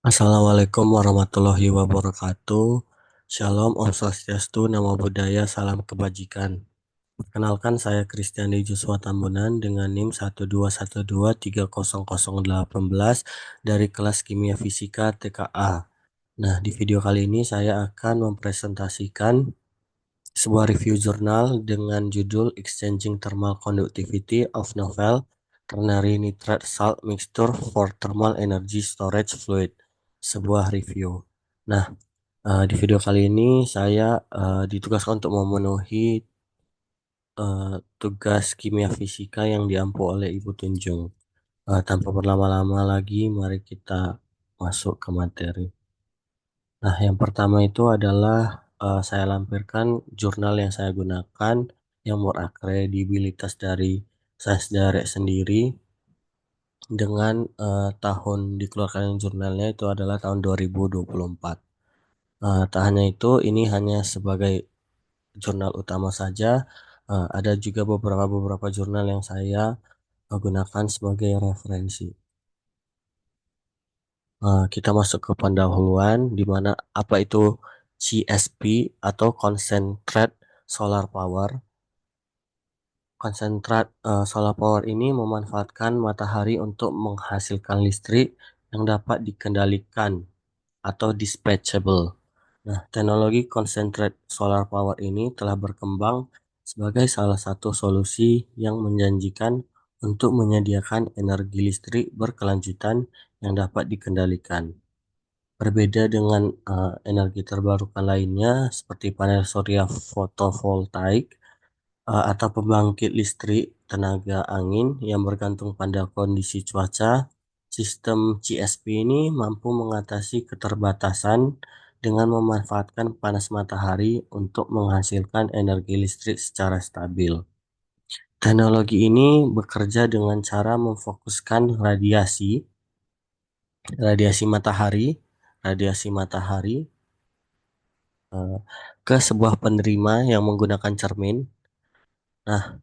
Assalamualaikum warahmatullahi wabarakatuh. Shalom, Om Swastiastu, Namo Buddhaya, Salam Kebajikan. Perkenalkan saya Kristiandi Joshua Tambunan dengan NIM 121230018 dari kelas Kimia Fisika TKA. Nah, di video kali ini saya akan mempresentasikan sebuah review jurnal dengan judul Exchanging Thermal Conductivity of Novel Ternary Nitrate Salt Mixture for Thermal Energy Storage Fluid. Sebuah review. Nah, di video kali ini saya ditugaskan untuk memenuhi tugas kimia fisika yang diampu oleh Ibu Tunjung. Tanpa berlama-lama lagi, mari kita masuk ke materi. Nah, yang pertama itu adalah saya lampirkan jurnal yang saya gunakan yang berkredibilitas dari Science Direct sendiri dengan tahun dikeluarkan jurnalnya itu adalah tahun 2024. Tak hanya itu, ini hanya sebagai jurnal utama saja. Ada juga beberapa jurnal yang saya gunakan sebagai referensi. Kita masuk ke pendahuluan, di mana apa itu CSP atau Concentrate Solar Power. Konsentrat solar power ini memanfaatkan matahari untuk menghasilkan listrik yang dapat dikendalikan atau dispatchable. Nah, teknologi concentrate solar power ini telah berkembang sebagai salah satu solusi yang menjanjikan untuk menyediakan energi listrik berkelanjutan yang dapat dikendalikan. Berbeda dengan energi terbarukan lainnya seperti panel surya fotovoltaik atau pembangkit listrik tenaga angin yang bergantung pada kondisi cuaca, sistem CSP ini mampu mengatasi keterbatasan dengan memanfaatkan panas matahari untuk menghasilkan energi listrik secara stabil. Teknologi ini bekerja dengan cara memfokuskan radiasi matahari eh, ke sebuah penerima yang menggunakan cermin. Nah,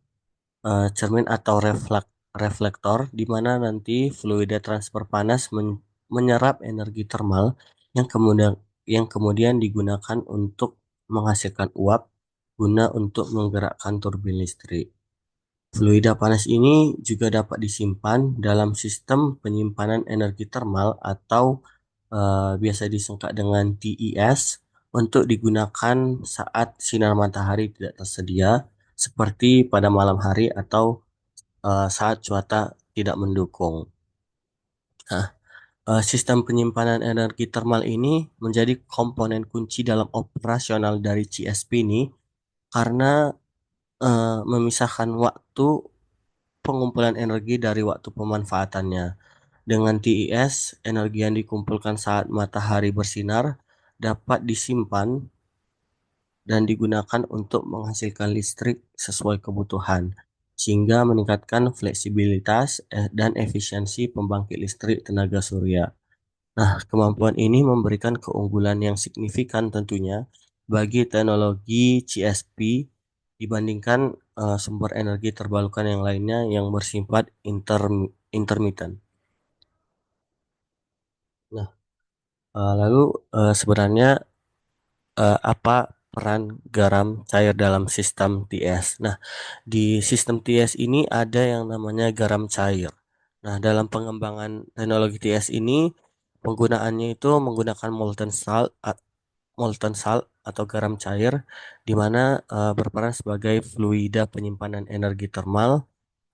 cermin atau reflektor di mana nanti fluida transfer panas menyerap energi termal yang kemudian digunakan untuk menghasilkan uap guna untuk menggerakkan turbin listrik. Fluida panas ini juga dapat disimpan dalam sistem penyimpanan energi termal atau biasa disingkat dengan TES untuk digunakan saat sinar matahari tidak tersedia seperti pada malam hari atau saat cuaca tidak mendukung. Nah, sistem penyimpanan energi termal ini menjadi komponen kunci dalam operasional dari CSP ini karena memisahkan waktu pengumpulan energi dari waktu pemanfaatannya. Dengan TES, energi yang dikumpulkan saat matahari bersinar dapat disimpan dan digunakan untuk menghasilkan listrik sesuai kebutuhan, sehingga meningkatkan fleksibilitas dan efisiensi pembangkit listrik tenaga surya. Nah, kemampuan ini memberikan keunggulan yang signifikan tentunya bagi teknologi CSP dibandingkan sumber energi terbarukan yang lainnya yang bersifat intermittent. Nah, lalu sebenarnya apa peran garam cair dalam sistem TS? Nah, di sistem TS ini ada yang namanya garam cair. Nah, dalam pengembangan teknologi TS ini penggunaannya itu menggunakan molten salt atau garam cair di mana berperan sebagai fluida penyimpanan energi termal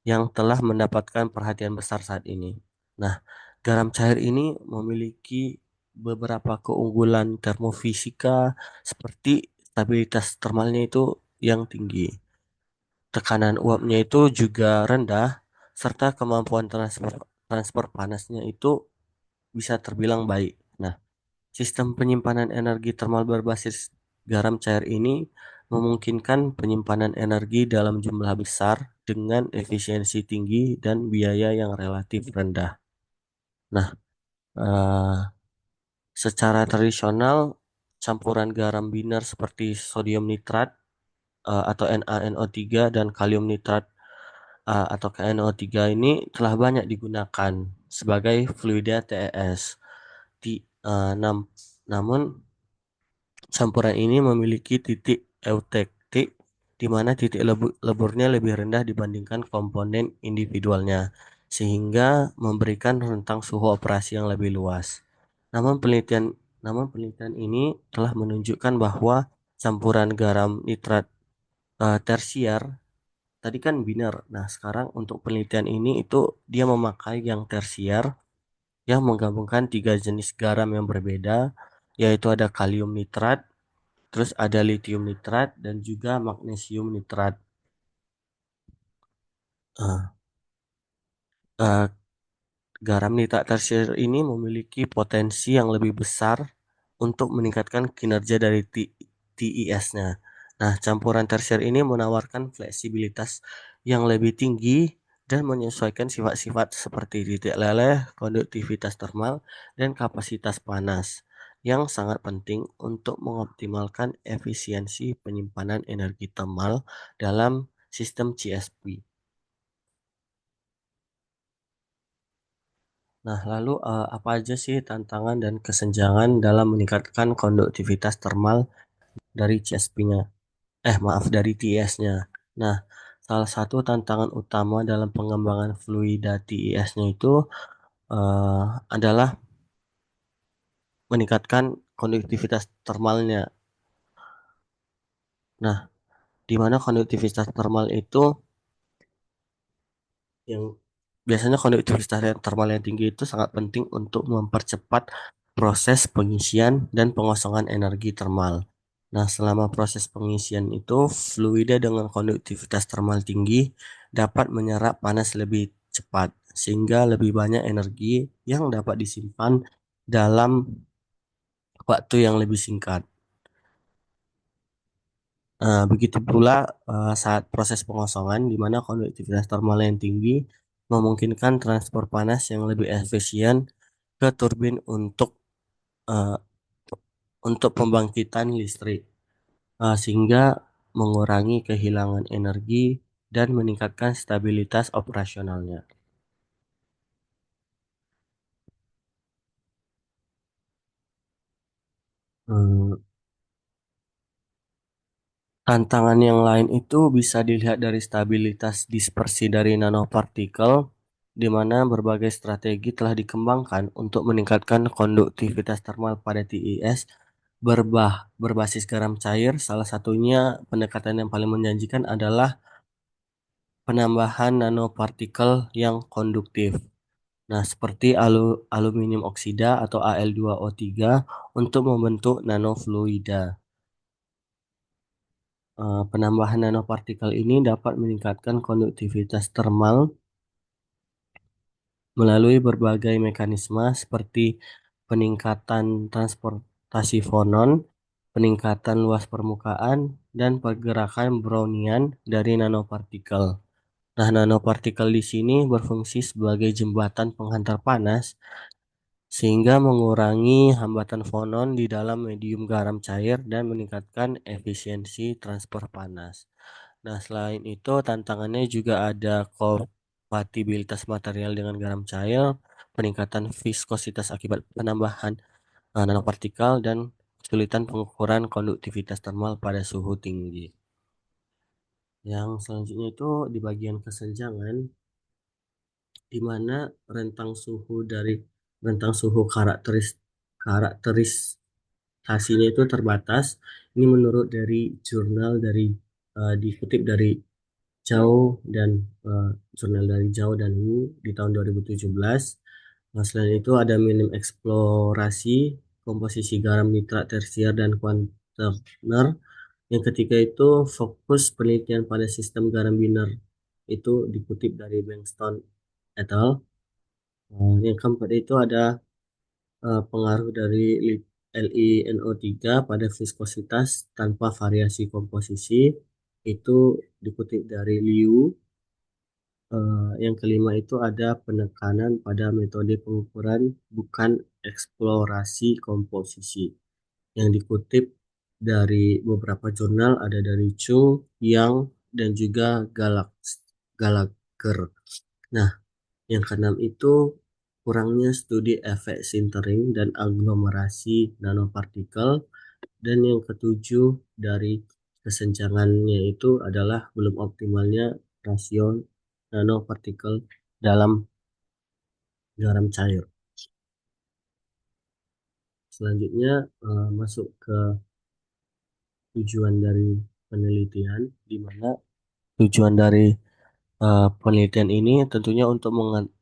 yang telah mendapatkan perhatian besar saat ini. Nah, garam cair ini memiliki beberapa keunggulan termofisika seperti stabilitas termalnya itu yang tinggi. Tekanan uapnya itu juga rendah serta kemampuan transfer panasnya itu bisa terbilang baik. Nah, sistem penyimpanan energi termal berbasis garam cair ini memungkinkan penyimpanan energi dalam jumlah besar dengan efisiensi tinggi dan biaya yang relatif rendah. Nah, eh, secara tradisional campuran garam biner seperti sodium nitrat atau NaNO3 dan kalium nitrat atau KNO3 ini telah banyak digunakan sebagai fluida TES. Nam- namun campuran ini memiliki titik eutektik di mana titik leburnya lebih rendah dibandingkan komponen individualnya, sehingga memberikan rentang suhu operasi yang lebih luas. Namun penelitian namun penelitian ini telah menunjukkan bahwa campuran garam nitrat tersier tadi kan biner. Nah, sekarang untuk penelitian ini itu dia memakai yang tersier yang menggabungkan tiga jenis garam yang berbeda, yaitu ada kalium nitrat, terus ada litium nitrat, dan juga magnesium nitrat. Eh, eh, Garam nitrat tersier ini memiliki potensi yang lebih besar untuk meningkatkan kinerja dari TIS-nya. Nah, campuran tersier ini menawarkan fleksibilitas yang lebih tinggi dan menyesuaikan sifat-sifat seperti titik leleh, konduktivitas termal, dan kapasitas panas yang sangat penting untuk mengoptimalkan efisiensi penyimpanan energi termal dalam sistem CSP. Nah, lalu apa aja sih tantangan dan kesenjangan dalam meningkatkan konduktivitas termal dari CSP-nya? Maaf, dari TIS-nya. Nah, salah satu tantangan utama dalam pengembangan fluida TIS-nya itu eh, adalah meningkatkan konduktivitas termalnya. Nah, di mana konduktivitas termal itu yang biasanya konduktivitas termal yang tinggi itu sangat penting untuk mempercepat proses pengisian dan pengosongan energi termal. Nah, selama proses pengisian itu, fluida dengan konduktivitas termal tinggi dapat menyerap panas lebih cepat, sehingga lebih banyak energi yang dapat disimpan dalam waktu yang lebih singkat. Begitu pula saat proses pengosongan, di mana konduktivitas termal yang tinggi memungkinkan transfer panas yang lebih efisien ke turbin eh, untuk pembangkitan listrik, sehingga mengurangi kehilangan energi dan meningkatkan stabilitas operasionalnya. Hmm, Tantangan yang lain itu bisa dilihat dari stabilitas dispersi dari nanopartikel, di mana berbagai strategi telah dikembangkan untuk meningkatkan konduktivitas termal pada TIS berbasis garam cair. Salah satunya pendekatan yang paling menjanjikan adalah penambahan nanopartikel yang konduktif. Nah, seperti aluminium oksida atau Al2O3 untuk membentuk nanofluida. Penambahan nanopartikel ini dapat meningkatkan konduktivitas termal melalui berbagai mekanisme seperti peningkatan transportasi fonon, peningkatan luas permukaan, dan pergerakan Brownian dari nanopartikel. Nah, nanopartikel di sini berfungsi sebagai jembatan penghantar panas sehingga mengurangi hambatan fonon di dalam medium garam cair dan meningkatkan efisiensi transfer panas. Nah, selain itu, tantangannya juga ada kompatibilitas material dengan garam cair, peningkatan viskositas akibat penambahan nanopartikel, dan kesulitan pengukuran konduktivitas termal pada suhu tinggi. Yang selanjutnya itu di bagian kesenjangan, di mana rentang suhu dari rentang suhu karakterisasinya itu terbatas. Ini menurut dari jurnal dikutip dari Zhao dan eh, jurnal dari Zhao dan Wu di tahun 2017. Nah, selain itu ada minim eksplorasi komposisi garam nitrat tersier dan kuaterner. Yang ketiga itu fokus penelitian pada sistem garam biner itu dikutip dari Bengtson et al. Yang keempat itu ada pengaruh dari LiNO3 pada viskositas tanpa variasi komposisi itu dikutip dari Liu. Yang kelima itu ada penekanan pada metode pengukuran bukan eksplorasi komposisi yang dikutip dari beberapa jurnal ada dari Chung, Yang, dan juga Gallagher. Nah, yang keenam itu kurangnya studi efek sintering dan aglomerasi nanopartikel, dan yang ketujuh dari kesenjangannya itu adalah belum optimalnya rasio nanopartikel dalam garam cair. Selanjutnya masuk ke tujuan dari penelitian, di mana tujuan dari penelitian ini tentunya untuk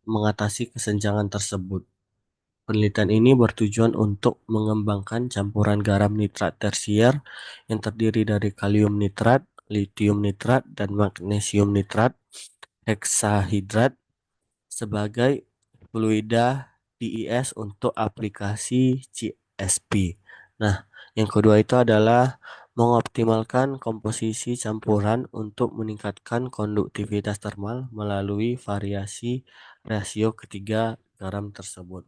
mengatasi kesenjangan tersebut. Penelitian ini bertujuan untuk mengembangkan campuran garam nitrat tersier yang terdiri dari kalium nitrat, litium nitrat, dan magnesium nitrat heksahidrat sebagai fluida DIS untuk aplikasi CSP. Nah, yang kedua itu adalah mengoptimalkan komposisi campuran untuk meningkatkan konduktivitas termal melalui variasi rasio ketiga garam tersebut.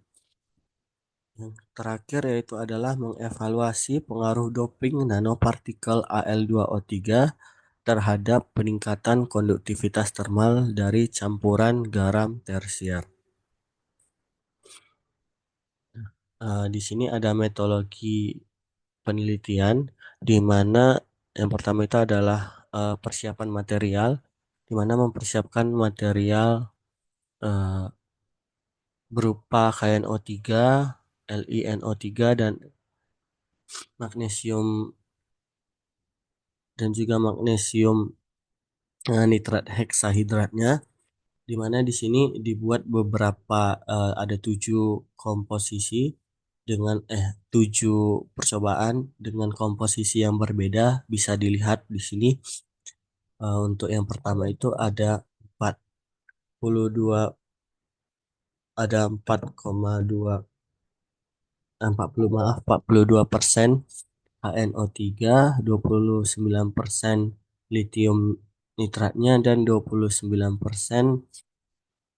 Yang terakhir yaitu adalah mengevaluasi pengaruh doping nanopartikel Al2O3 terhadap peningkatan konduktivitas termal dari campuran garam tersier. Di sini ada metodologi penelitian di mana yang pertama itu adalah persiapan material, di mana mempersiapkan material eh, berupa KNO3, LiNO3, dan magnesium juga magnesium nitrat heksahidratnya, di mana di sini dibuat beberapa ada 7 komposisi dengan 7 percobaan dengan komposisi yang berbeda. Bisa dilihat di sini. Untuk yang pertama itu ada 42, ada 4,2, 40, maaf, 42% HNO3, 29% litium nitratnya, dan 29%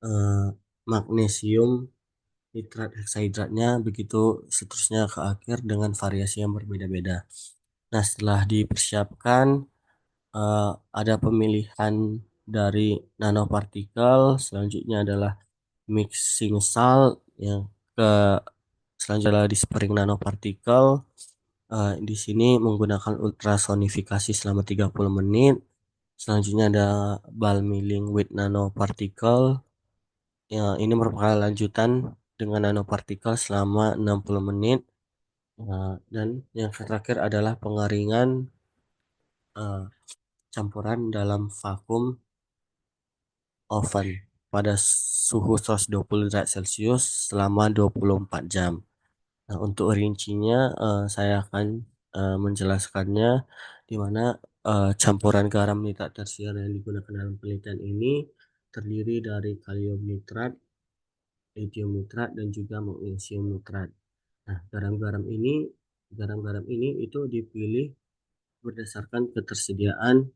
eh, magnesium nitrat heksahidratnya, begitu seterusnya ke akhir dengan variasi yang berbeda-beda. Nah, setelah dipersiapkan, ada pemilihan dari nanopartikel, selanjutnya adalah mixing salt, yang ke selanjutnya adalah dispering nanopartikel. Di sini menggunakan ultrasonifikasi selama 30 menit. Selanjutnya ada bulk milling with nanoparticle. Ya, ini merupakan lanjutan dengan nanopartikel selama 60 menit. Dan yang terakhir adalah pengeringan eh, campuran dalam vakum oven pada suhu 120 derajat Celcius selama 24 jam. Nah, untuk rincinya saya akan menjelaskannya, di mana campuran garam nitrat tersier yang digunakan dalam penelitian ini terdiri dari kalium nitrat, lithium nitrat, dan juga magnesium nitrat. Nah, garam-garam ini itu dipilih berdasarkan ketersediaan,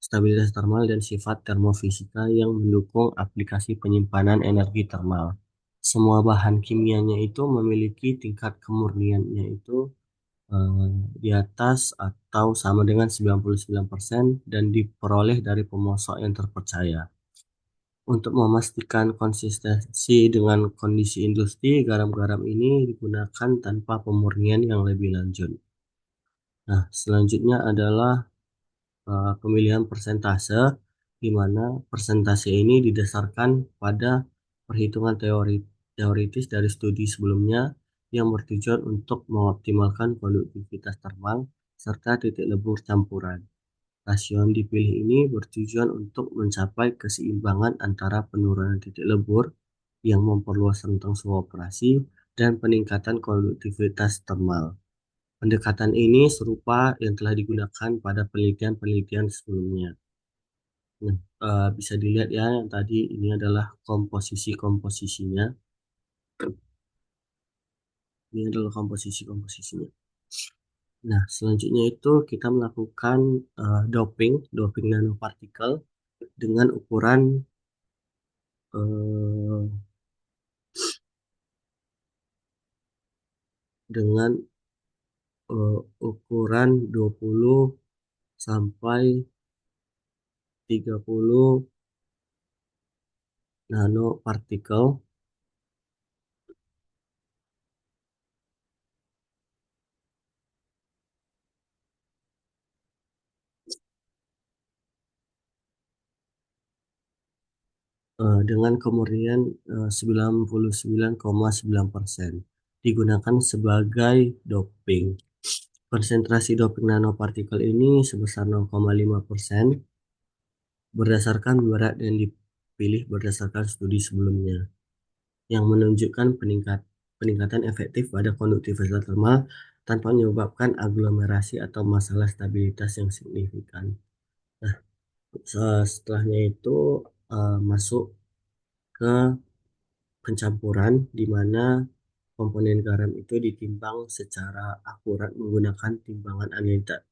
stabilitas termal, dan sifat termofisika yang mendukung aplikasi penyimpanan energi termal. Semua bahan kimianya itu memiliki tingkat kemurniannya itu di atas atau sama dengan 99% dan diperoleh dari pemasok yang terpercaya. Untuk memastikan konsistensi dengan kondisi industri, garam-garam ini digunakan tanpa pemurnian yang lebih lanjut. Nah, selanjutnya adalah pemilihan persentase, di mana persentase ini didasarkan pada perhitungan teoritis dari studi sebelumnya yang bertujuan untuk mengoptimalkan konduktivitas termal serta titik lebur campuran. Rasio yang dipilih ini bertujuan untuk mencapai keseimbangan antara penurunan titik lebur yang memperluas rentang suhu operasi dan peningkatan konduktivitas termal. Pendekatan ini serupa yang telah digunakan pada penelitian-penelitian sebelumnya. Nah, bisa dilihat ya, yang tadi ini adalah komposisi-komposisinya. Ini adalah komposisi-komposisinya. Nah, selanjutnya itu kita melakukan doping nanopartikel dengan ukuran eh, dengan ukuran 20 sampai 30 nanopartikel dengan kemurnian 99,9%, digunakan sebagai doping. Konsentrasi doping nanopartikel ini sebesar 0,5% berdasarkan berat dan dipilih berdasarkan studi sebelumnya yang menunjukkan peningkatan efektif pada konduktivitas termal tanpa menyebabkan aglomerasi atau masalah stabilitas yang signifikan. Nah, setelahnya itu masuk ke pencampuran di mana komponen garam itu ditimbang secara akurat menggunakan timbangan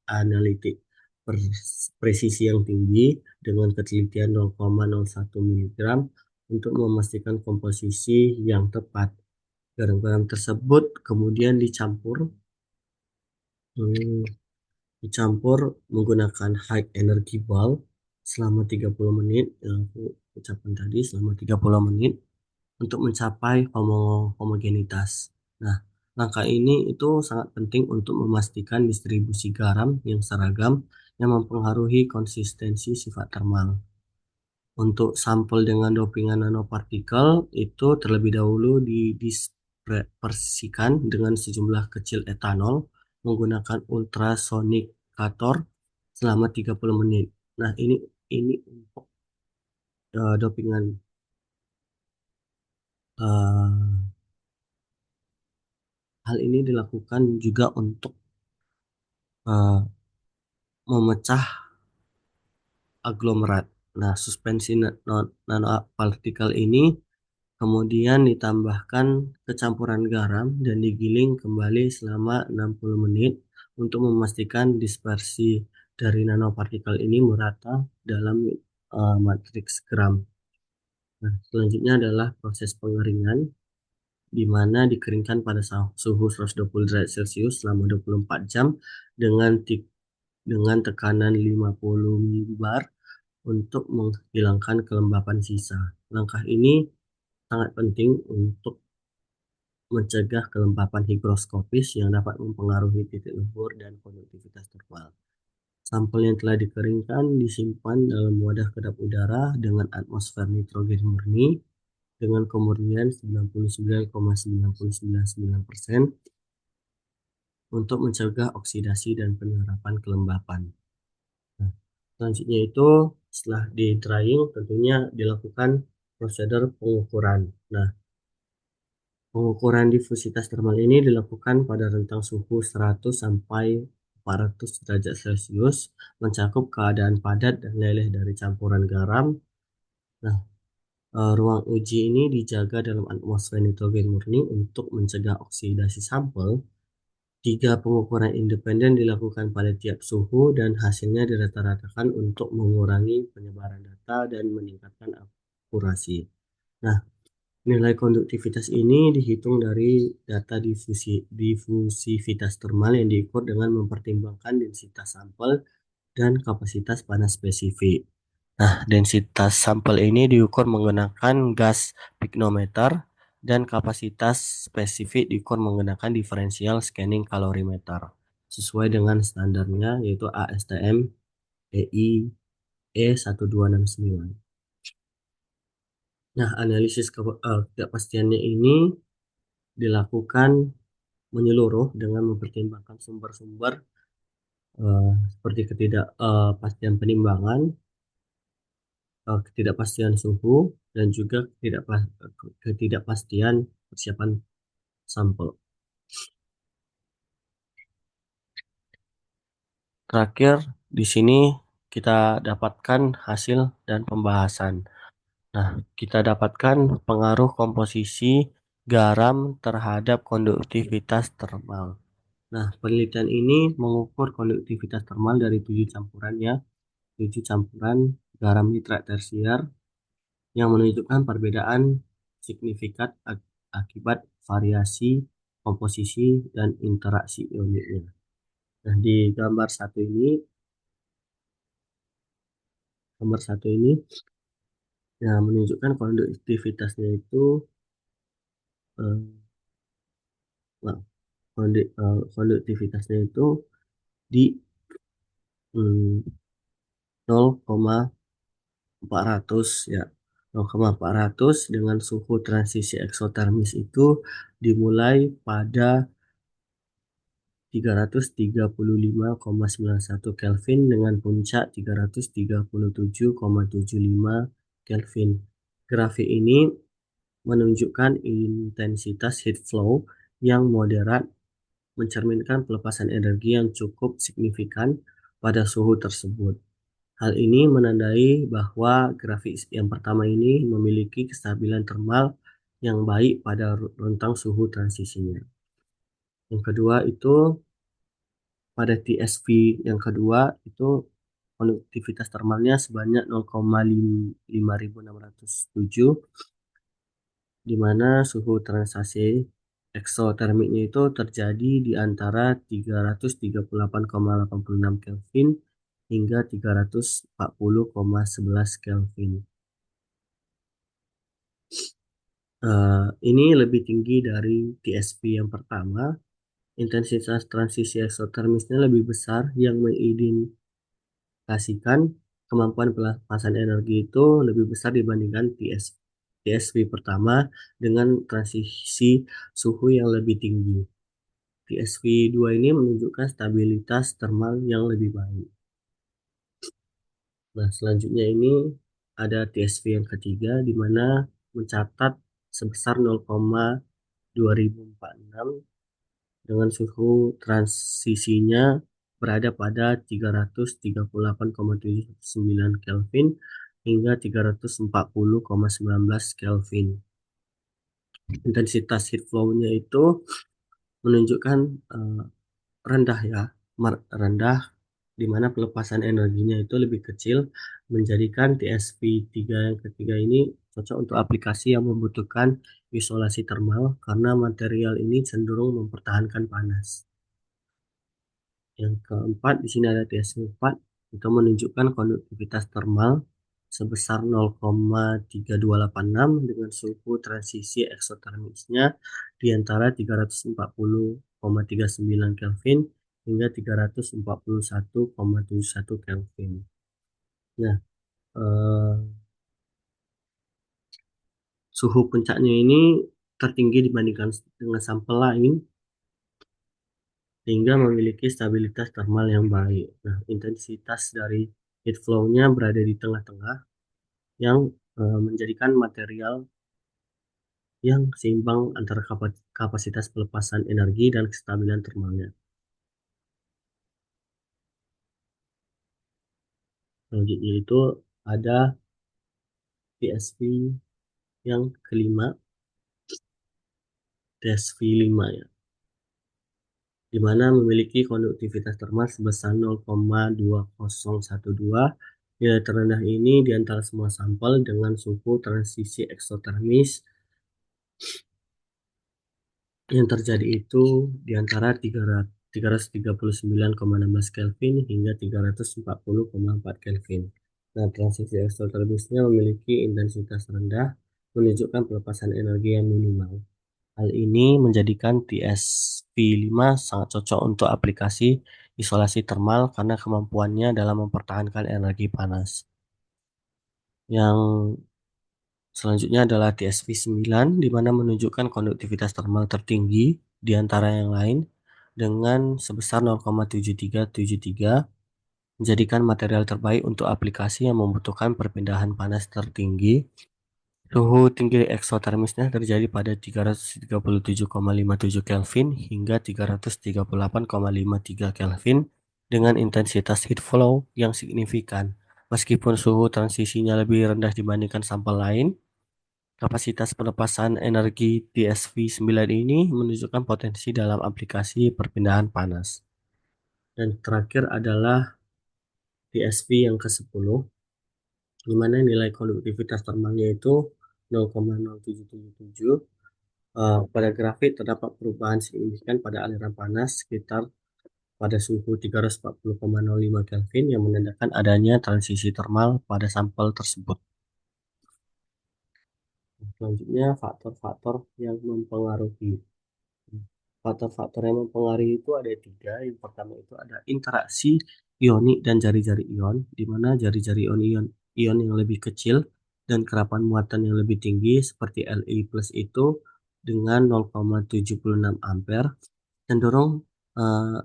analitik presisi yang tinggi dengan ketelitian 0,01 mg untuk memastikan komposisi yang tepat. Garam-garam tersebut kemudian hmm, dicampur menggunakan high energy bulb selama 30 menit yang aku ucapkan tadi selama 30 menit untuk mencapai homogenitas. Nah, langkah ini itu sangat penting untuk memastikan distribusi garam yang seragam yang mempengaruhi konsistensi sifat termal. Untuk sampel dengan dopingan nanopartikel itu terlebih dahulu didispersikan dengan sejumlah kecil etanol menggunakan ultrasonicator selama 30 menit. Nah, ini untuk dopingan eh, hal ini dilakukan juga untuk eh, memecah aglomerat. Nah, suspensi nanopartikel ini kemudian ditambahkan ke campuran garam dan digiling kembali selama 60 menit untuk memastikan dispersi dari nanopartikel ini merata dalam matriks gram. Nah, selanjutnya adalah proses pengeringan di mana dikeringkan pada suhu 120 derajat Celcius selama 24 jam dengan tekanan 50 milibar untuk menghilangkan kelembapan sisa. Langkah ini sangat penting untuk mencegah kelembapan higroskopis yang dapat mempengaruhi titik lebur dan konduktivitas terpal. Sampel yang telah dikeringkan disimpan dalam wadah kedap udara dengan atmosfer nitrogen murni dengan kemurnian 99,9999% untuk mencegah oksidasi dan penyerapan kelembapan. Nah, selanjutnya itu setelah di drying tentunya dilakukan prosedur pengukuran. Nah, pengukuran difusitas termal ini dilakukan pada rentang suhu 100 sampai 400 derajat Celcius, mencakup keadaan padat dan leleh dari campuran garam. Nah, ruang uji ini dijaga dalam atmosfer nitrogen murni untuk mencegah oksidasi sampel. Tiga pengukuran independen dilakukan pada tiap suhu dan hasilnya dirata-ratakan untuk mengurangi penyebaran data dan meningkatkan akurasi. Nah, nilai konduktivitas ini dihitung dari data difusivitas termal yang diukur dengan mempertimbangkan densitas sampel dan kapasitas panas spesifik. Nah, densitas sampel ini diukur menggunakan gas pyknometer dan kapasitas spesifik diukur menggunakan differential scanning calorimeter sesuai dengan standarnya yaitu ASTM EI E1269. Nah, analisis ketidakpastiannya ini dilakukan menyeluruh dengan mempertimbangkan sumber-sumber seperti ketidakpastian penimbangan, ketidakpastian suhu, dan juga ketidakpastian persiapan sampel. Terakhir, di sini kita dapatkan hasil dan pembahasan. Nah, kita dapatkan pengaruh komposisi garam terhadap konduktivitas termal. Nah, penelitian ini mengukur konduktivitas termal dari 7 campuran garam nitrat tersier yang menunjukkan perbedaan signifikan akibat variasi komposisi dan interaksi ionitnya. Nah, di gambar satu ini ya menunjukkan konduktivitasnya itu eh, nah, konduktivitasnya itu di 0,400 ya. 0,400 dengan suhu transisi eksotermis itu dimulai pada 335,91 Kelvin dengan puncak 337,75 Kelvin. Grafik ini menunjukkan intensitas heat flow yang moderat, mencerminkan pelepasan energi yang cukup signifikan pada suhu tersebut. Hal ini menandai bahwa grafik yang pertama ini memiliki kestabilan termal yang baik pada rentang suhu transisinya. Yang kedua itu pada TSV yang kedua itu konduktivitas termalnya sebanyak 0,5607, di mana suhu transaksi eksotermiknya itu terjadi di antara 338,86 Kelvin hingga 340,11 Kelvin. Ini lebih tinggi dari TSP yang pertama. Intensitas transisi eksotermisnya lebih besar yang mengindikasikan kemampuan pelepasan energi itu lebih besar dibandingkan TSP pertama dengan transisi suhu yang lebih tinggi. TSP 2 ini menunjukkan stabilitas termal yang lebih baik. Nah, selanjutnya ini ada TSP yang ketiga di mana mencatat sebesar 0,2046 dengan suhu transisinya berada pada 338,79 Kelvin hingga 340,19 Kelvin. Intensitas heat flow-nya itu menunjukkan rendah ya, rendah di mana pelepasan energinya itu lebih kecil, menjadikan TSP 3 yang ketiga ini cocok untuk aplikasi yang membutuhkan isolasi termal karena material ini cenderung mempertahankan panas. Yang keempat, di sini ada TSP 4 itu menunjukkan konduktivitas termal sebesar 0,3286 dengan suhu transisi eksotermisnya di antara 340,39 Kelvin hingga 341,71 Kelvin. Nah, eh, suhu puncaknya ini tertinggi dibandingkan dengan sampel lain sehingga memiliki stabilitas termal yang baik. Nah, intensitas dari heat flow-nya berada di tengah-tengah yang menjadikan material yang seimbang antara kapasitas pelepasan energi dan kestabilan termalnya. Selanjutnya itu ada TSV yang kelima, TSV 5 ya, di mana memiliki konduktivitas termal sebesar 0,2012. Nilai terendah ini di antara semua sampel dengan suhu transisi eksotermis yang terjadi itu di antara 339,16 Kelvin hingga 340,4 Kelvin. Nah, transisi eksotermisnya memiliki intensitas rendah, menunjukkan pelepasan energi yang minimal. Hal ini menjadikan TSP 5 sangat cocok untuk aplikasi isolasi termal karena kemampuannya dalam mempertahankan energi panas. Yang selanjutnya adalah TSP 9, di mana menunjukkan konduktivitas termal tertinggi di antara yang lain dengan sebesar 0,7373, menjadikan material terbaik untuk aplikasi yang membutuhkan perpindahan panas tertinggi. Suhu tinggi eksotermisnya terjadi pada 337,57 Kelvin hingga 338,53 Kelvin dengan intensitas heat flow yang signifikan. Meskipun suhu transisinya lebih rendah dibandingkan sampel lain, kapasitas pelepasan energi TSV 9 ini menunjukkan potensi dalam aplikasi perpindahan panas. Dan terakhir adalah TSV yang ke-10, di mana nilai konduktivitas termalnya itu 0,0777. Pada grafik terdapat perubahan signifikan pada aliran panas sekitar pada suhu 340,05 Kelvin yang menandakan adanya transisi termal pada sampel tersebut. Selanjutnya, faktor-faktor yang mempengaruhi. Faktor-faktor yang mempengaruhi itu ada tiga. Yang pertama itu ada interaksi ionik dan jari-jari ion, di mana jari-jari ion yang lebih kecil dan kerapan muatan yang lebih tinggi seperti Li plus itu dengan 0,76 ampere cenderung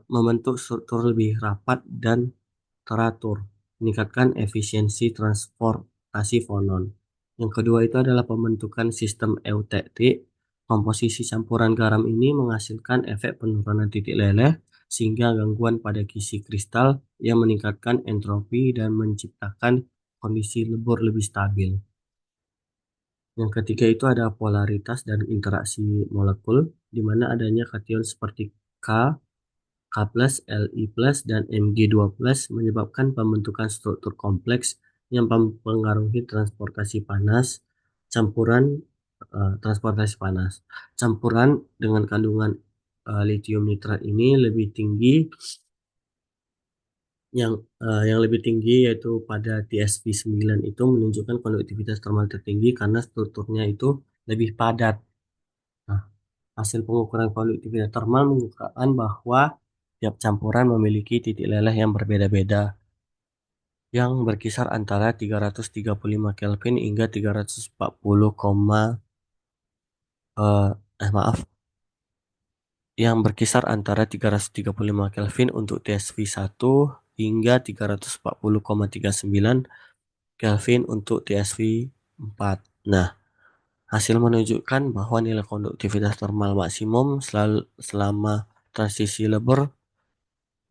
membentuk struktur lebih rapat dan teratur, meningkatkan efisiensi transportasi fonon. Yang kedua itu adalah pembentukan sistem eutektik. Komposisi campuran garam ini menghasilkan efek penurunan titik leleh sehingga gangguan pada kisi kristal yang meningkatkan entropi dan menciptakan kondisi lebur lebih stabil. Yang ketiga itu ada polaritas dan interaksi molekul, di mana adanya kation seperti K, K+, Li+, dan Mg2+ menyebabkan pembentukan struktur kompleks yang mempengaruhi transportasi panas. Campuran dengan kandungan lithium nitrat ini lebih tinggi yang lebih tinggi yaitu pada TsP9 itu menunjukkan konduktivitas termal tertinggi karena strukturnya itu lebih padat. Nah, hasil pengukuran konduktivitas termal mengungkapkan bahwa tiap campuran memiliki titik leleh yang berbeda-beda, yang berkisar antara 335 Kelvin hingga 340, eh, maaf, yang berkisar antara 335 Kelvin untuk TSV1 hingga 340,39 Kelvin untuk TSV4. Nah, hasil menunjukkan bahwa nilai konduktivitas termal maksimum selama transisi lebur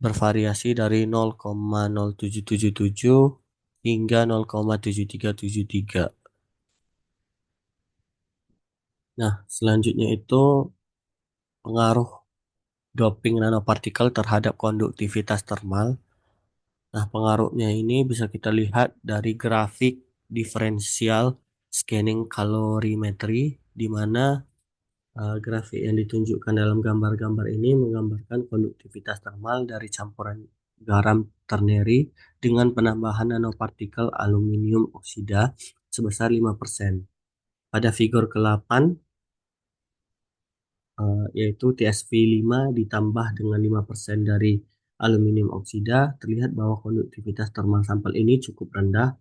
bervariasi dari 0,0777 hingga 0,7373. Nah, selanjutnya itu pengaruh doping nanopartikel terhadap konduktivitas termal. Nah, pengaruhnya ini bisa kita lihat dari grafik diferensial scanning calorimetry, di mana grafik yang ditunjukkan dalam gambar-gambar ini menggambarkan konduktivitas termal dari campuran garam ternary dengan penambahan nanopartikel aluminium oksida sebesar 5%. Pada figur ke-8, yaitu TsV5 ditambah dengan 5% dari aluminium oksida, terlihat bahwa konduktivitas termal sampel ini cukup rendah,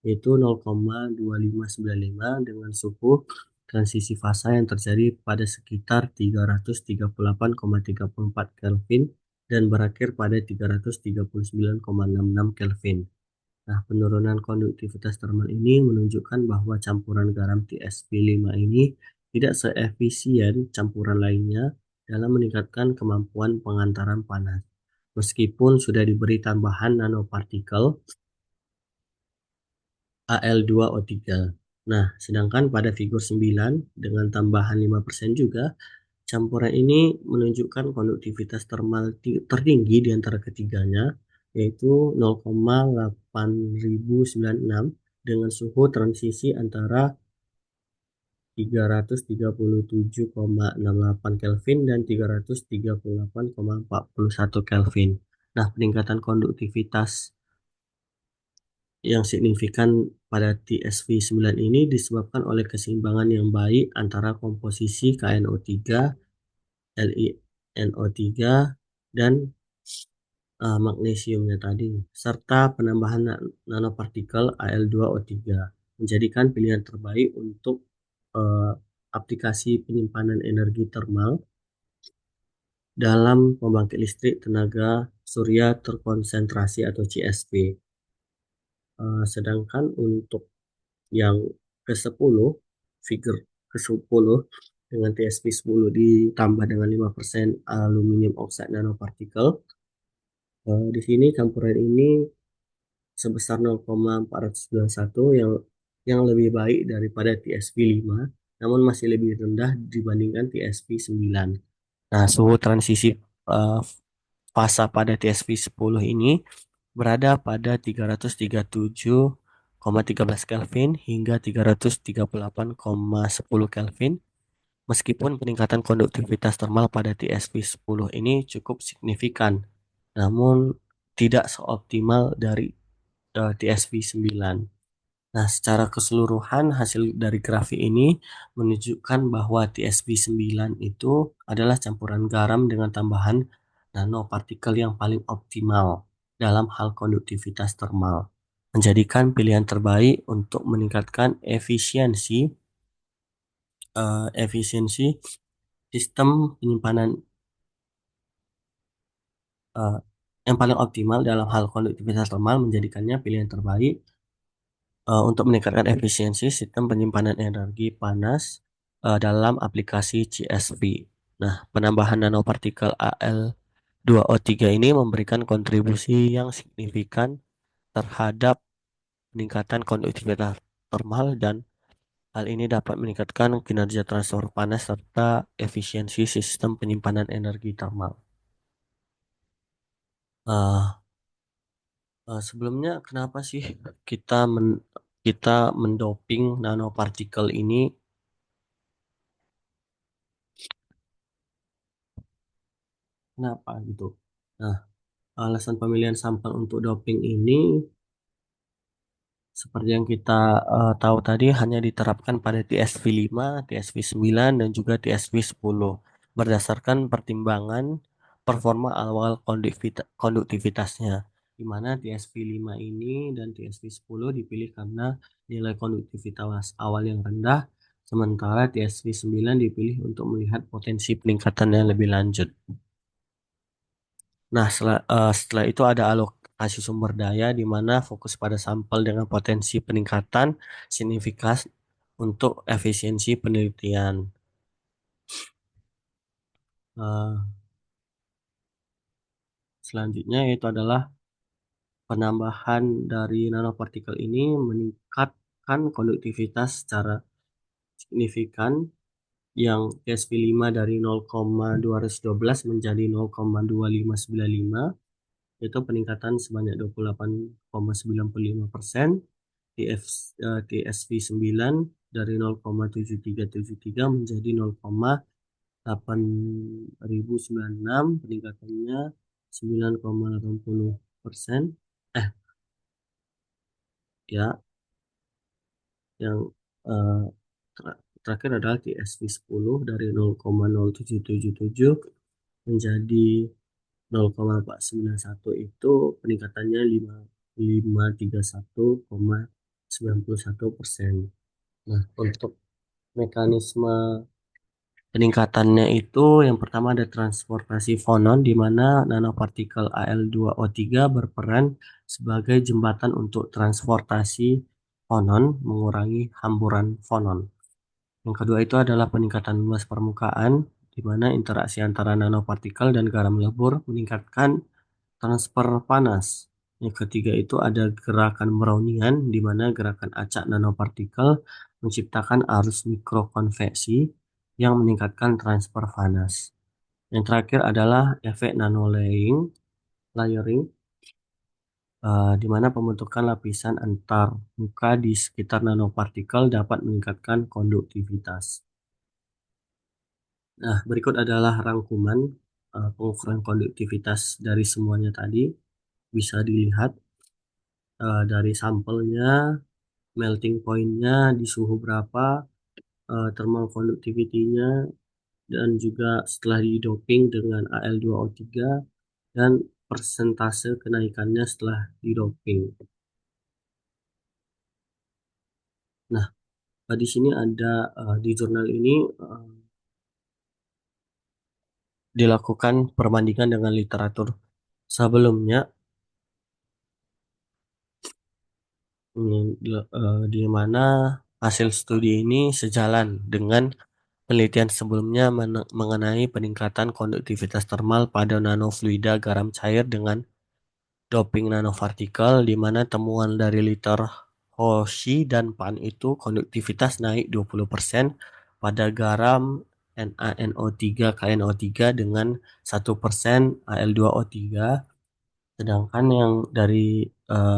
yaitu 0,2595 dengan suhu transisi fasa yang terjadi pada sekitar 338,34 Kelvin dan berakhir pada 339,66 Kelvin. Nah, penurunan konduktivitas termal ini menunjukkan bahwa campuran garam TsP5 ini tidak seefisien campuran lainnya dalam meningkatkan kemampuan pengantaran panas. Meskipun sudah diberi tambahan nanopartikel Al2O3. Nah, sedangkan pada figur 9 dengan tambahan 5% juga, campuran ini menunjukkan konduktivitas termal tertinggi di antara ketiganya, yaitu 0,8096 dengan suhu transisi antara 337,68 Kelvin dan 338,41 Kelvin. Nah, peningkatan konduktivitas yang signifikan pada TsV9 ini disebabkan oleh keseimbangan yang baik antara komposisi KNO3, LiNO3, dan magnesiumnya tadi, serta penambahan nanopartikel Al2O3 menjadikan pilihan terbaik untuk eh, aplikasi penyimpanan energi termal dalam pembangkit listrik tenaga surya terkonsentrasi atau CSP. Sedangkan untuk yang ke-10, figur ke-10 dengan TsP10 ditambah dengan 5% aluminium oxide nanopartikel. Di sini campuran ini sebesar 0,491 yang lebih baik daripada TsP5, namun masih lebih rendah dibandingkan TsP9. Nah, suhu transisi eh, fasa pada TsP10 ini berada pada 337,13 Kelvin hingga 338,10 Kelvin. Meskipun peningkatan konduktivitas termal pada TsP10 ini cukup signifikan, namun tidak seoptimal dari TsP9. Nah, secara keseluruhan hasil dari grafik ini menunjukkan bahwa TsP9 itu adalah campuran garam dengan tambahan nanopartikel yang paling optimal dalam hal konduktivitas termal. menjadikan pilihan terbaik untuk meningkatkan efisiensi sistem penyimpanan eh, yang paling optimal dalam hal konduktivitas termal menjadikannya pilihan terbaik untuk meningkatkan efisiensi sistem penyimpanan energi panas dalam aplikasi CSV. Nah, penambahan nanopartikel Al2O3 ini memberikan kontribusi yang signifikan terhadap peningkatan konduktivitas termal dan hal ini dapat meningkatkan kinerja transfer panas serta efisiensi sistem penyimpanan energi termal. Eh, Sebelumnya kenapa sih kita men kita mendoping nanopartikel ini? Kenapa gitu? Nah, alasan pemilihan sampel untuk doping ini seperti yang kita tahu tadi hanya diterapkan pada TSV 5, TSV 9, dan juga TSV 10 berdasarkan pertimbangan performa awal konduktivitasnya, di mana TSV 5 ini dan TSV 10 dipilih karena nilai konduktivitas awal yang rendah, sementara TSV 9 dipilih untuk melihat potensi peningkatan yang lebih lanjut. Nah, setelah itu ada alokasi sumber daya di mana fokus pada sampel dengan potensi peningkatan signifikan untuk efisiensi penelitian. Eh, Selanjutnya yaitu adalah penambahan dari nanopartikel ini meningkatkan konduktivitas secara signifikan yang TSV 5 dari 0,212 menjadi 0,2595, yaitu peningkatan sebanyak 28,95%. TSV 9 dari 0,7373 menjadi 0,8096, peningkatannya 9,80%. Eh, ya, yang eh, terakhir adalah TSV 10 dari 0,0777 menjadi 0,491, itu peningkatannya 531,91%. Nah, untuk mekanisme peningkatannya itu yang pertama ada transportasi fonon di mana nanopartikel Al2O3 berperan sebagai jembatan untuk transportasi fonon mengurangi hamburan fonon. Yang kedua itu adalah peningkatan luas permukaan di mana interaksi antara nanopartikel dan garam lebur meningkatkan transfer panas. Yang ketiga itu ada gerakan Brownian di mana gerakan acak nanopartikel menciptakan arus mikrokonveksi yang meningkatkan transfer panas. Yang terakhir adalah efek layering, di mana pembentukan lapisan antar muka di sekitar nanopartikel dapat meningkatkan konduktivitas. Nah, berikut adalah rangkuman pengukuran konduktivitas dari semuanya tadi. Bisa dilihat dari sampelnya, melting point-nya di suhu berapa, thermal conductivity-nya, dan juga setelah didoping dengan Al2O3 dan persentase kenaikannya setelah didoping. Nah, di sini ada di jurnal ini dilakukan perbandingan dengan literatur sebelumnya, di mana hasil studi ini sejalan dengan penelitian sebelumnya mengenai peningkatan konduktivitas termal pada nanofluida garam cair dengan doping nanopartikel, di mana temuan dari liter Hoshi dan Pan itu konduktivitas naik 20% pada garam NaNO3 KNO3 dengan 1% Al2O3. Sedangkan yang dari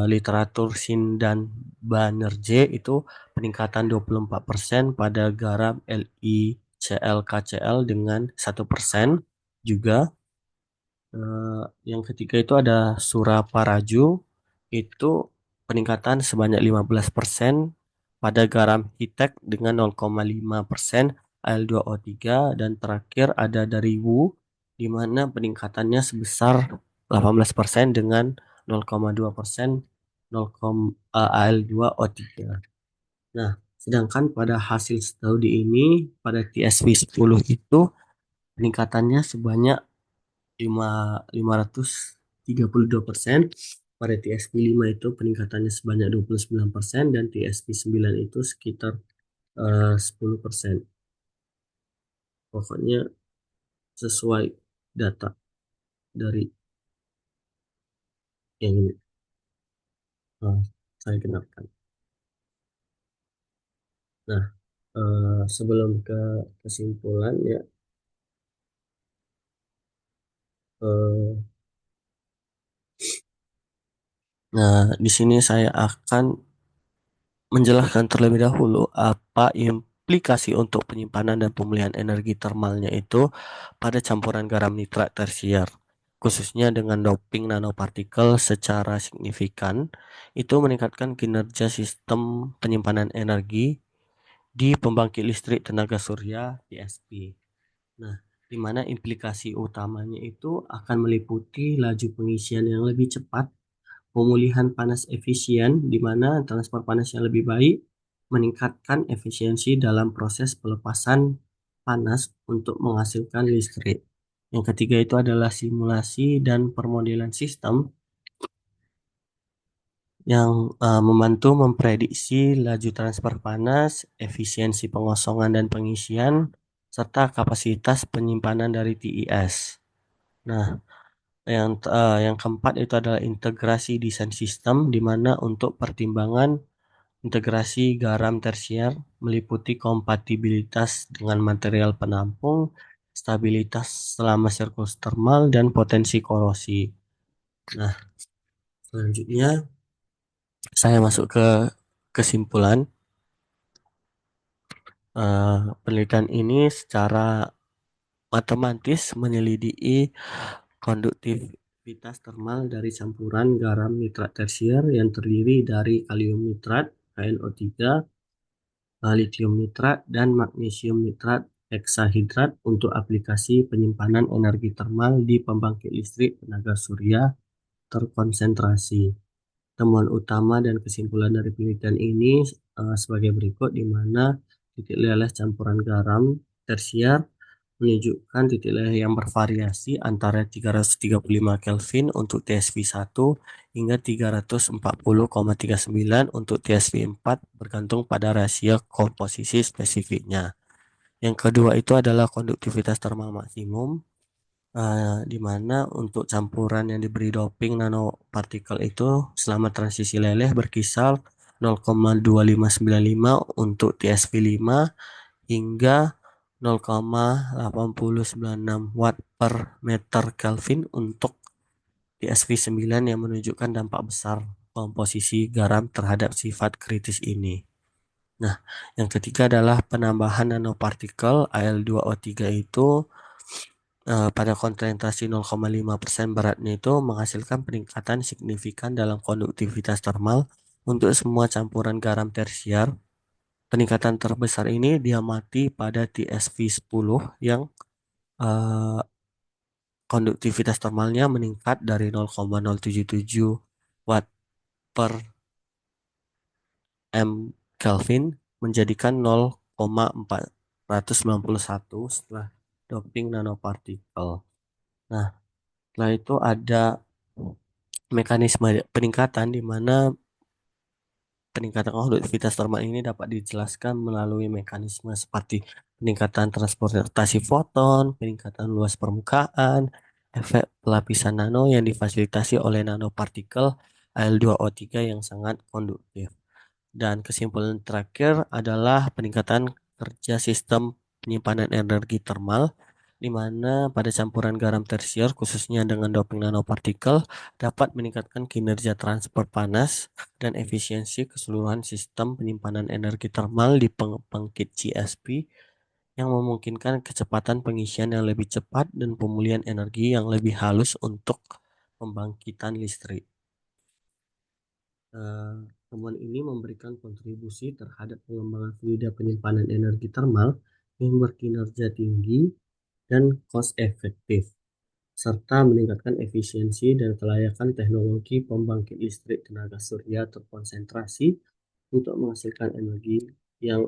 literatur Sin dan Banerjee itu peningkatan 24% pada garam LiClKCl dengan 1% juga. Yang ketiga itu ada Suraparaju, itu peningkatan sebanyak 15% pada garam Hitek dengan 0,5% Al2O3, dan terakhir ada dari Wu di mana peningkatannya sebesar 18% dengan 0,2% Al2O3. Nah, sedangkan pada hasil studi ini pada TSV 10 itu peningkatannya sebanyak 532%. Pada TSP 5 itu peningkatannya sebanyak 29% dan TSP 9 itu sekitar 10%. Pokoknya sesuai data dari yang ini eh, saya kenalkan. Nah, sebelum ke kesimpulan ya, eh, nah di sini saya akan menjelaskan terlebih dahulu apa implikasi untuk penyimpanan dan pemulihan energi termalnya itu pada campuran garam nitrat tersier, khususnya dengan doping nanopartikel secara signifikan, itu meningkatkan kinerja sistem penyimpanan energi di pembangkit listrik tenaga surya PSP. Nah, di mana implikasi utamanya itu akan meliputi laju pengisian yang lebih cepat, pemulihan panas efisien, di mana transfer panas yang lebih baik meningkatkan efisiensi dalam proses pelepasan panas untuk menghasilkan listrik. Yang ketiga itu adalah simulasi dan permodelan sistem yang membantu memprediksi laju transfer panas, efisiensi pengosongan dan pengisian, serta kapasitas penyimpanan dari TIS. Nah, yang keempat itu adalah integrasi desain sistem, di mana untuk pertimbangan integrasi garam tersier meliputi kompatibilitas dengan material penampung, stabilitas selama siklus termal, dan potensi korosi. Nah, selanjutnya saya masuk ke kesimpulan. Penelitian ini secara matematis menyelidiki konduktivitas termal dari campuran garam nitrat tersier yang terdiri dari kalium nitrat, KNO3, litium nitrat, dan magnesium nitrat heksahidrat untuk aplikasi penyimpanan energi termal di pembangkit listrik tenaga surya terkonsentrasi. Temuan utama dan kesimpulan dari penelitian ini sebagai berikut, di mana titik leleh campuran garam tersier menunjukkan titik leleh yang bervariasi antara 335 Kelvin untuk TSV 1 hingga 340,39 untuk TSV 4 bergantung pada rasio komposisi spesifiknya. Yang kedua itu adalah konduktivitas termal maksimum, di mana untuk campuran yang diberi doping nanopartikel itu selama transisi leleh berkisar 0,2595 untuk TSV 5 hingga 0,8096 watt per meter Kelvin untuk TSV 9 yang menunjukkan dampak besar komposisi garam terhadap sifat kritis ini. Nah, yang ketiga adalah penambahan nanopartikel Al2O3 itu pada konsentrasi 0,5% beratnya itu menghasilkan peningkatan signifikan dalam konduktivitas termal untuk semua campuran garam tersier. Peningkatan terbesar ini diamati pada TSV 10 yang eh, konduktivitas termalnya meningkat dari 0,077 watt per M Kelvin menjadikan 0,491 setelah doping nanopartikel. Nah, setelah itu ada mekanisme peningkatan di mana peningkatan konduktivitas termal ini dapat dijelaskan melalui mekanisme seperti peningkatan transportasi foton, peningkatan luas permukaan, efek pelapisan nano yang difasilitasi oleh nanopartikel Al2O3 yang sangat konduktif. Dan kesimpulan terakhir adalah peningkatan kerja sistem penyimpanan energi termal, di mana pada campuran garam tersier khususnya dengan doping nanopartikel dapat meningkatkan kinerja transfer panas dan efisiensi keseluruhan sistem penyimpanan energi termal di pembangkit CSP yang memungkinkan kecepatan pengisian yang lebih cepat dan pemulihan energi yang lebih halus untuk pembangkitan listrik. Eh, Temuan ini memberikan kontribusi terhadap pengembangan fluida penyimpanan energi termal yang berkinerja tinggi dan cost efektif. serta meningkatkan efisiensi dan kelayakan teknologi pembangkit listrik tenaga surya terkonsentrasi untuk menghasilkan energi yang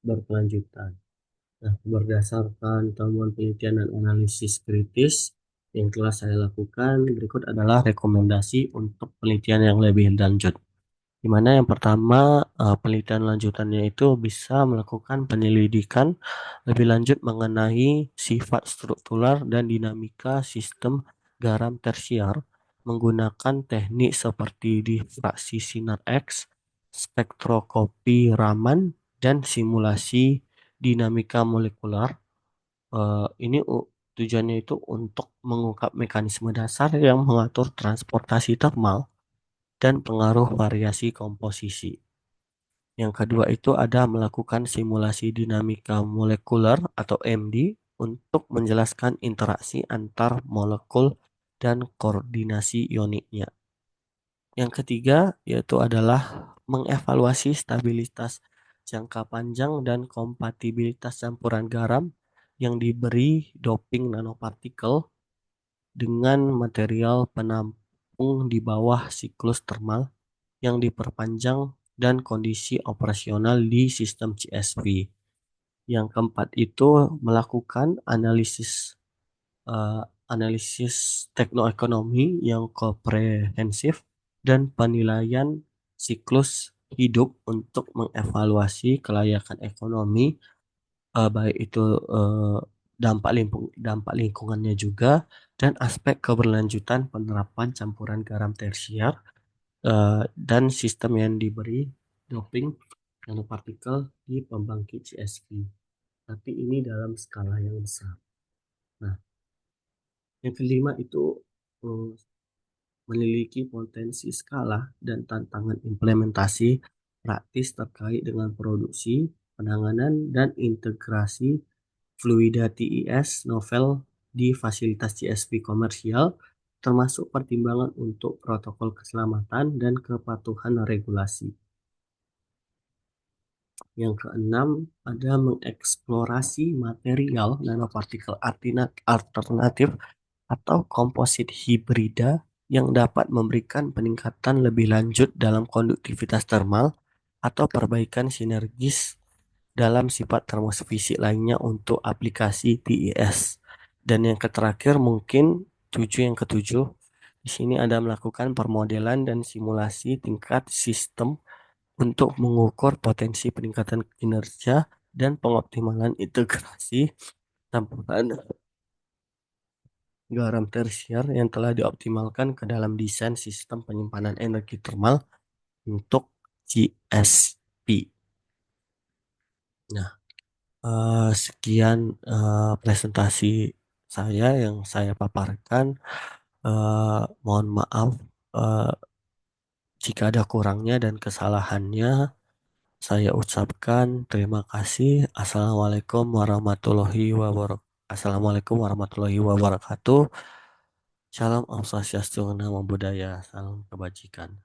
berkelanjutan. Nah, berdasarkan temuan penelitian dan analisis kritis yang telah saya lakukan, berikut adalah rekomendasi untuk penelitian yang lebih lanjut. Di mana yang pertama, penelitian lanjutannya itu bisa melakukan penyelidikan lebih lanjut mengenai sifat struktural dan dinamika sistem garam tersier menggunakan teknik seperti difraksi sinar X, spektroskopi Raman, dan simulasi dinamika molekular. Ini tujuannya itu untuk mengungkap mekanisme dasar yang mengatur transportasi thermal dan pengaruh variasi komposisi. Yang kedua itu ada melakukan simulasi dinamika molekuler atau MD untuk menjelaskan interaksi antar molekul dan koordinasi ioniknya. Yang ketiga yaitu adalah mengevaluasi stabilitas jangka panjang dan kompatibilitas campuran garam yang diberi doping nanopartikel dengan material penampung di bawah siklus termal yang diperpanjang dan kondisi operasional di sistem CSV. Yang keempat itu melakukan eh, analisis teknoekonomi yang komprehensif dan penilaian siklus hidup untuk mengevaluasi kelayakan ekonomi, baik itu eh, dampak lingkungannya juga dan aspek keberlanjutan penerapan campuran garam tersier dan sistem yang diberi doping nanopartikel di pembangkit CSV. Tapi ini dalam skala yang besar. Nah, yang kelima itu eh, memiliki potensi skala dan tantangan implementasi praktis terkait dengan produksi, penanganan, dan integrasi fluida TIS novel di fasilitas CSV komersial, termasuk pertimbangan untuk protokol keselamatan dan kepatuhan regulasi. Yang keenam, ada mengeksplorasi material nanopartikel alternatif atau komposit hibrida yang dapat memberikan peningkatan lebih lanjut dalam konduktivitas termal atau perbaikan sinergis dalam sifat termofisik lainnya untuk aplikasi TIS. Dan yang terakhir mungkin yang ketujuh, di sini ada melakukan permodelan dan simulasi tingkat sistem untuk mengukur potensi peningkatan kinerja dan pengoptimalan integrasi campuran garam tersier yang telah dioptimalkan ke dalam desain sistem penyimpanan energi termal untuk GSP. Nah, sekian presentasi saya yang saya paparkan. Mohon maaf eh, jika ada kurangnya dan kesalahannya. Saya ucapkan terima kasih. Assalamualaikum warahmatullahi wabarakatuh. Salam Om Swastiastu, Namo Buddhaya, salam kebajikan.